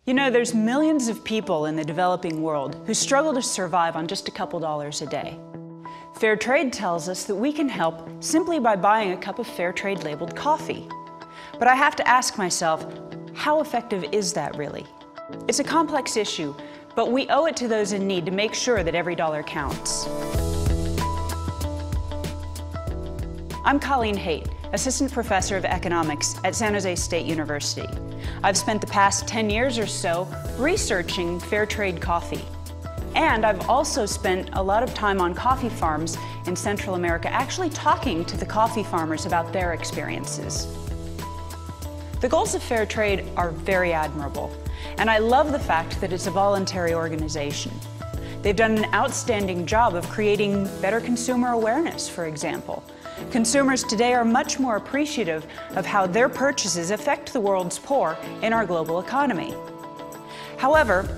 You know, there's millions of people in the developing world who struggle to survive on just a couple dollars a day. Fair trade tells us that we can help simply by buying a cup of fair trade labeled coffee. But I have to ask myself, how effective is that really? It's a complex issue, but we owe it to those in need to make sure that every dollar counts. I'm Colleen Haight, Assistant Professor of Economics at San Jose State University. I've spent the past 10 years or so researching fair trade coffee. And I've also spent a lot of time on coffee farms in Central America, actually talking to the coffee farmers about their experiences. The goals of fair trade are very admirable, and I love the fact that it's a voluntary organization. They've done an outstanding job of creating better consumer awareness, for example. Consumers today are much more appreciative of how their purchases affect the world's poor in our global economy. However,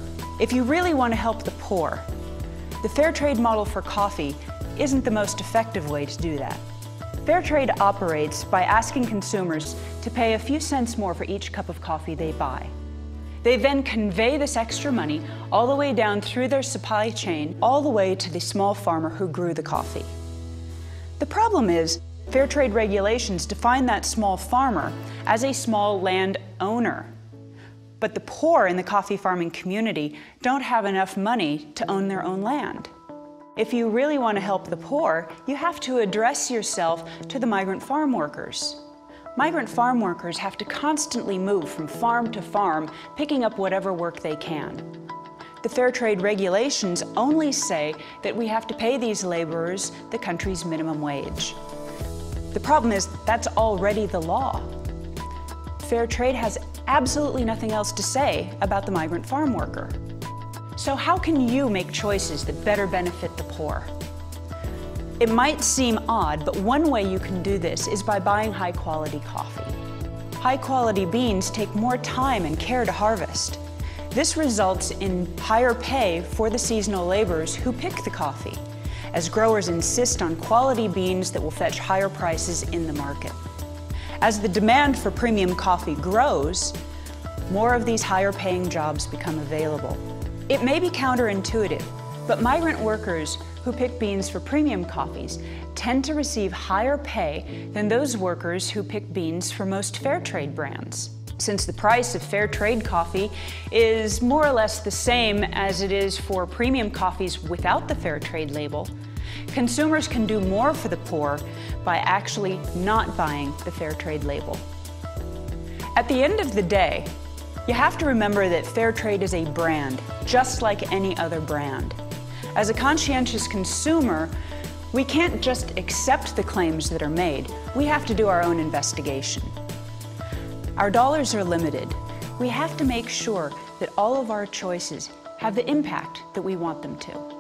if you really want to help the poor, the fair trade model for coffee isn't the most effective way to do that. Fair trade operates by asking consumers to pay a few cents more for each cup of coffee they buy. They then convey this extra money all the way down through their supply chain, all the way to the small farmer who grew the coffee. The problem is, fair trade regulations define that small farmer as a small landowner. But the poor in the coffee farming community don't have enough money to own their own land. If you really want to help the poor, you have to address yourself to the migrant farm workers. Migrant farm workers have to constantly move from farm to farm, picking up whatever work they can. The fair trade regulations only say that we have to pay these laborers the country's minimum wage. The problem is that's already the law. Fair trade has absolutely nothing else to say about the migrant farm worker. So how can you make choices that better benefit the poor? It might seem odd, but one way you can do this is by buying high-quality coffee. High-quality beans take more time and care to harvest. This results in higher pay for the seasonal laborers who pick the coffee, as growers insist on quality beans that will fetch higher prices in the market. As the demand for premium coffee grows, more of these higher-paying jobs become available. It may be counterintuitive, but migrant workers who pick beans for premium coffees tend to receive higher pay than those workers who pick beans for most fair trade brands. Since the price of fair trade coffee is more or less the same as it is for premium coffees without the fair trade label, consumers can do more for the poor by actually not buying the fair trade label. At the end of the day, you have to remember that fair trade is a brand, just like any other brand. As a conscientious consumer, we can't just accept the claims that are made. We have to do our own investigation. Our dollars are limited. We have to make sure that all of our choices have the impact that we want them to.